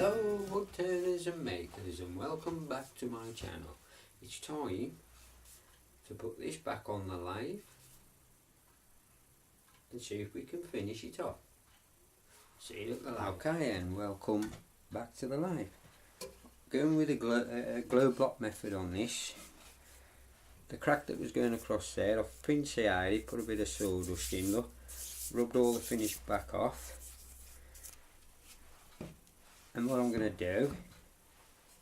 Hello wood turners and makers, and welcome back to my channel. It's time to put this back on the lathe and see if we can finish it off. See you at the lathe. Okay, and welcome back to the lathe. Going with a glow block method on this. The crack that was going across there, I've pinched the area, put a bit of sawdust in, look, rubbed all the finish back off. And what I'm going to do,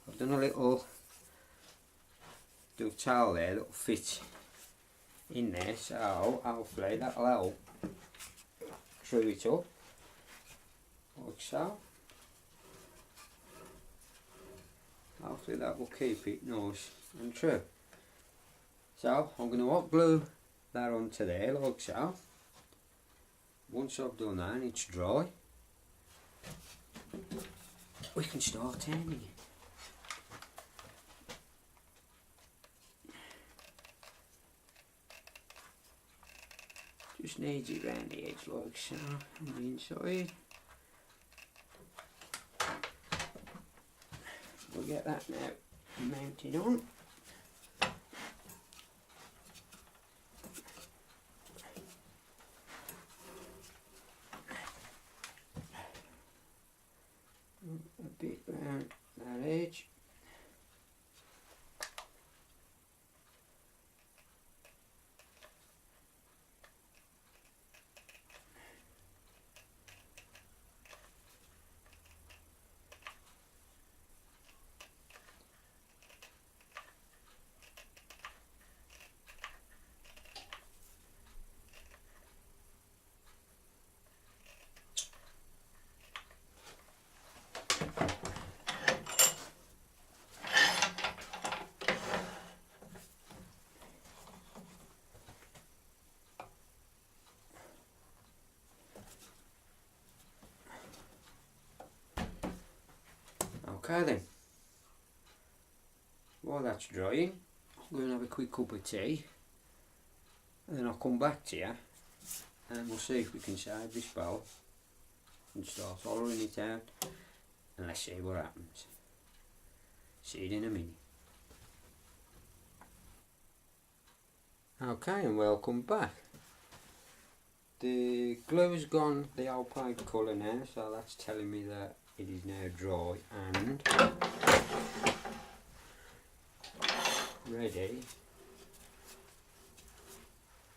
I've done a little dovetail there that will fit in there, so hopefully that'll help screw it up, like so. Hopefully that will keep it nice and true. So I'm going to hot glue that onto there like so. Once I've done that and it's dry, we can start turning it. Just needs it round the edge like so, on the inside. We'll get that now mounted on. A bit round that edge. Okay then, while that's drying, I'm going to have a quick cup of tea and then I'll come back to you and we'll see if we can save this bowl and start hollowing it out, and let's see what happens. See you in a minute. Okay, and welcome back. The glue's gone the opaque colour now, so that's telling me that it is now dry and ready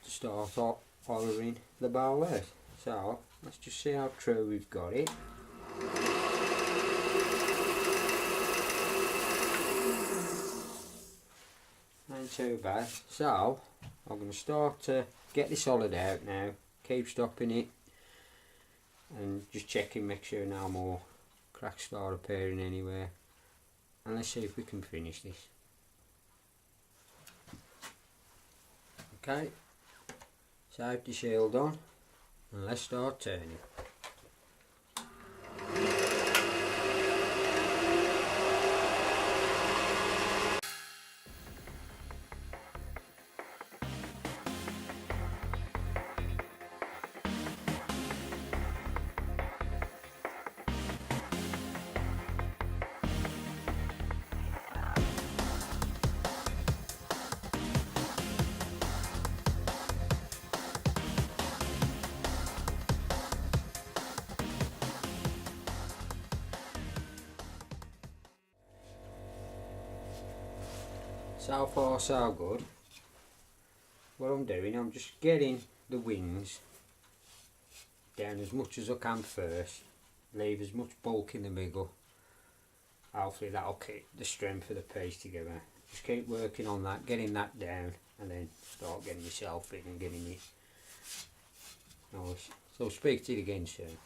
to start hollowing the bowl out. So let's just see how true we've got it. Ain't too bad. So I'm going to start to get this hollowed out now, keep stopping it and just checking, make sure no more cracks start appearing anywhere, and let's see if we can finish this. Okay, safety shield on and let's start turning. So far so good. What I'm doing, I'm just getting the wings down as much as I can first, leave as much bulk in the middle. Hopefully that'll keep the strength of the piece together. Just keep working on that, getting that down, and then start getting yourself in and getting it nice. So I'll speak to you again soon.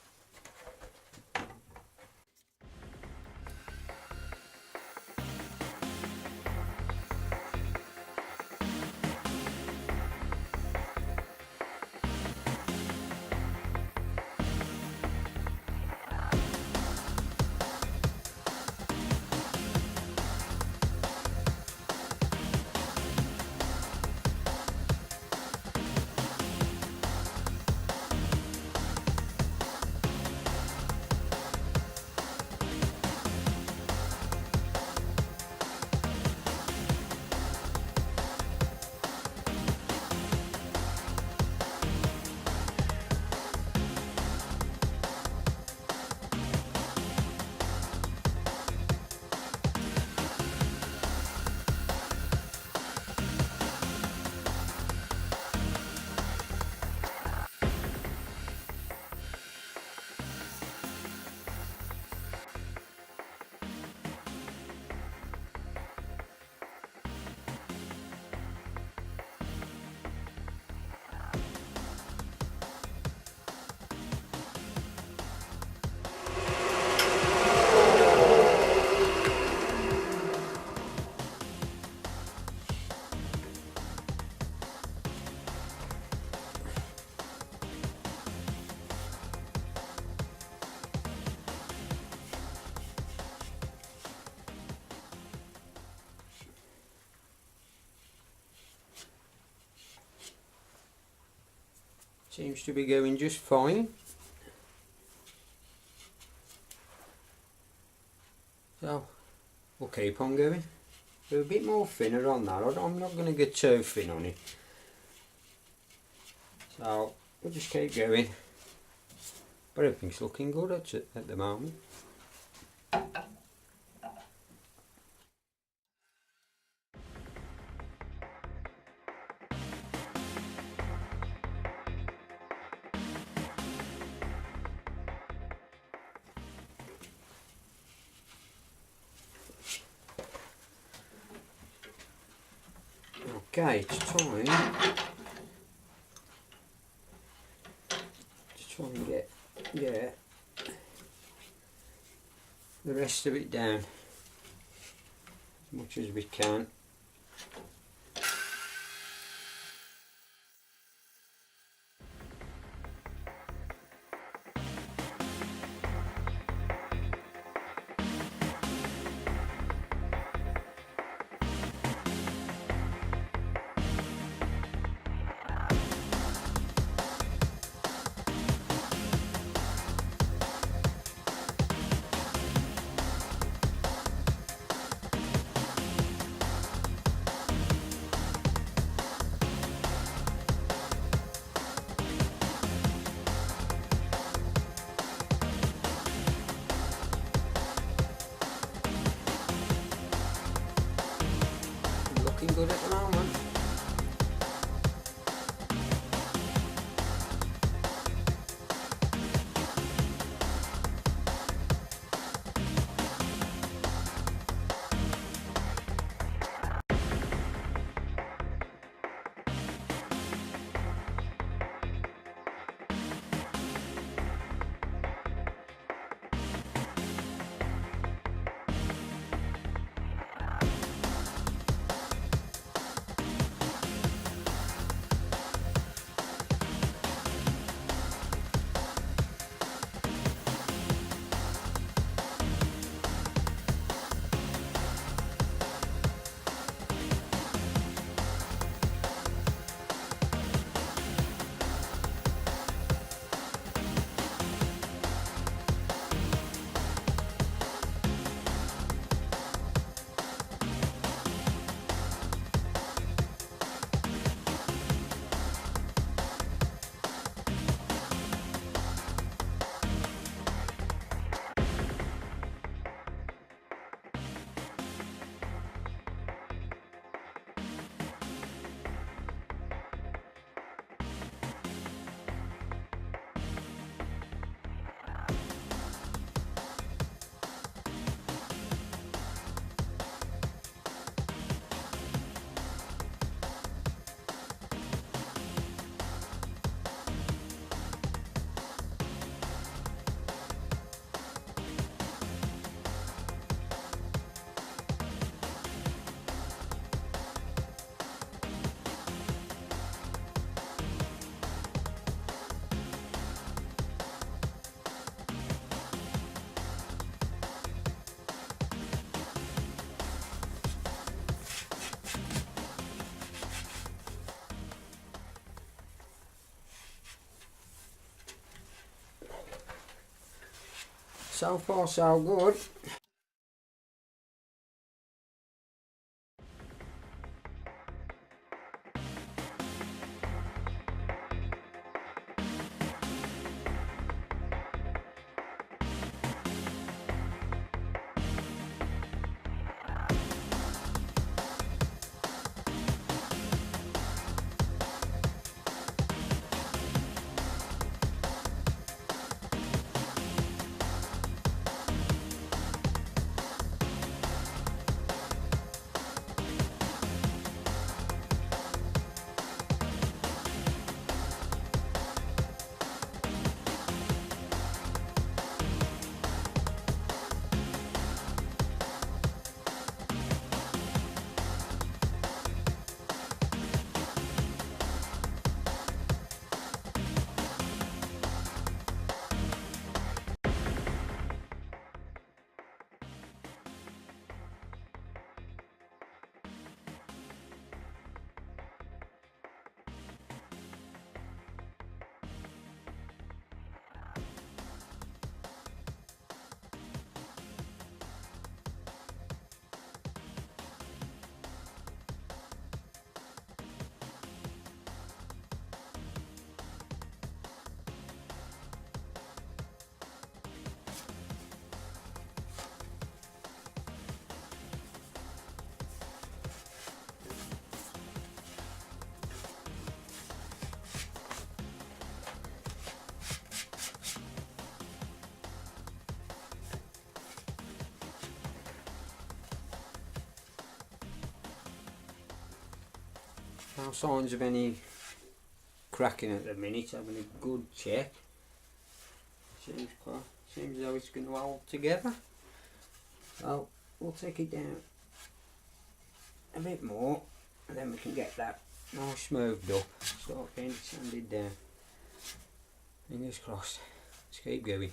Seems to be going just fine. So we'll keep on going. We're a bit more thinner on that. I'm not going to get too thin on it. So we'll just keep going. But everything's looking good at the moment. Okay, it's time to try and get the rest of it down as much as we can. Looking good at the moment. So far so good. No signs of any cracking at the minute. Having a good check. Seems as though it's going to hold together. So we'll take it down a bit more, and then we can get that nice smoothed up. Start getting it sanded down. Fingers crossed. Let's keep going.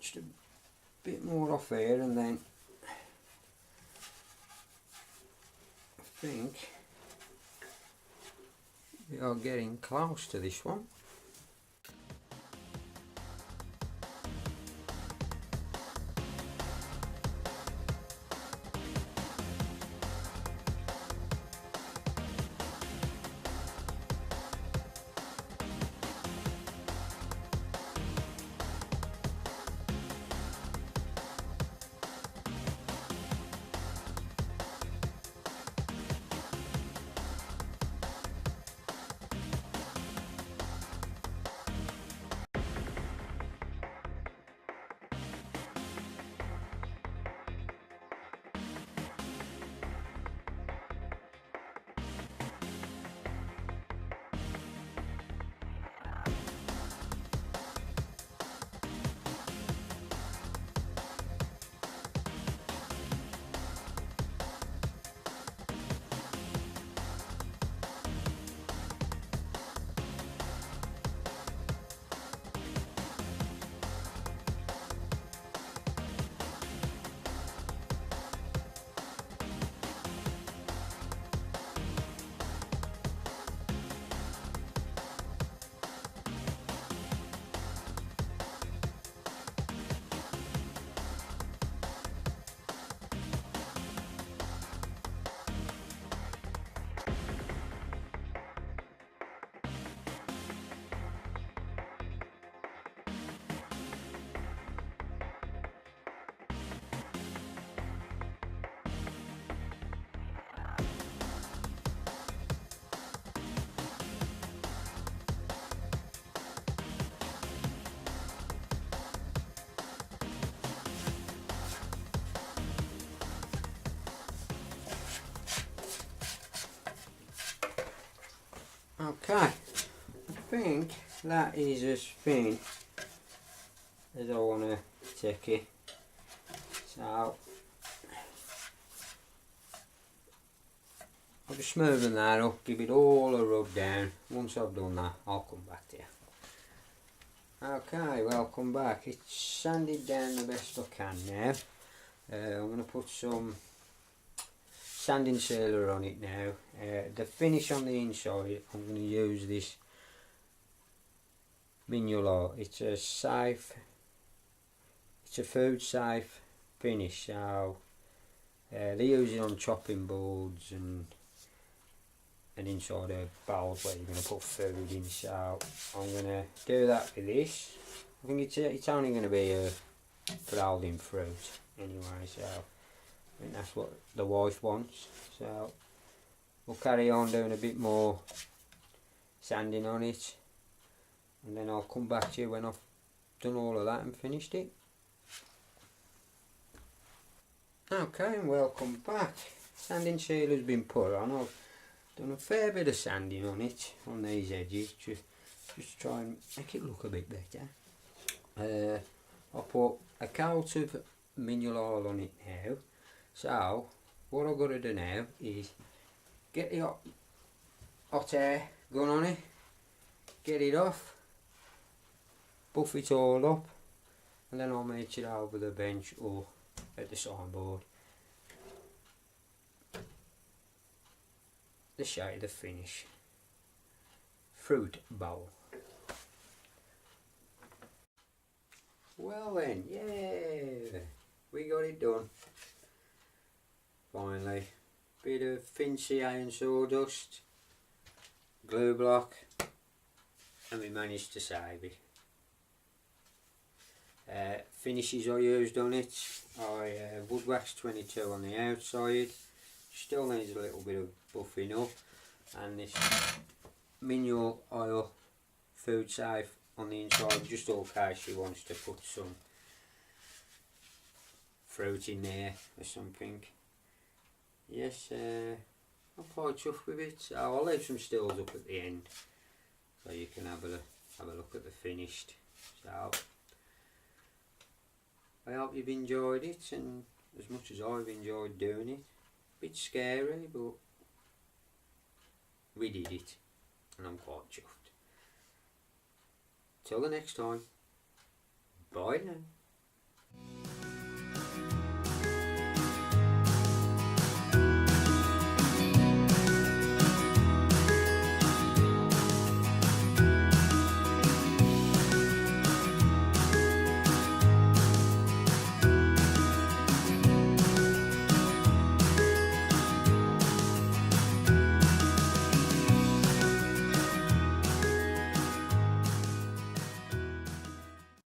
Just a bit more off here, and then I think we are getting close to this one. Okay, I think that is as thin as I want to take it. So I'll just smoothen that up, give it all a rub down. Once I've done that, I'll come back to you. Okay, welcome back. It's sanded down the best I can now. I'm going to put some sanding sealer on it now. The finish on the inside, I'm going to use this Mignola. It's a food safe finish, so they use it on chopping boards and inside of bowls where you're going to put food in. So I'm going to do that with this. I think it's only going to be for holding fruit anyway, so I think that's what the wife wants. So we'll carry on doing a bit more sanding on it, and then I'll come back to you when I've done all of that and finished it. Okay, and welcome back. Sanding sealer's been put on. I've done a fair bit of sanding on it, on these edges, just try and make it look a bit better. I put a coat of Mignola on it now. So what I've got to do now is get the hot air gun on it, get it off, buff it all up, and then I'll make it over the bench or at the signboard. The shade of finish. Fruit bowl. Well then, yeah, we got it done. Finally, bit of fancy iron sawdust, glue block, and we managed to save it. Finishes I used on it, I wood wax 22 on the outside, still needs a little bit of buffing up, and this mineral oil food safe on the inside, just in case she wants to put some fruit in there or something. Yes, I'm quite chuffed with it, so I'll leave some stills up at the end so you can have a look at the finished. So I hope you've enjoyed it, and as much as I've enjoyed doing it. Bit scary, but we did it, and I'm quite chuffed. Till the next time, bye now.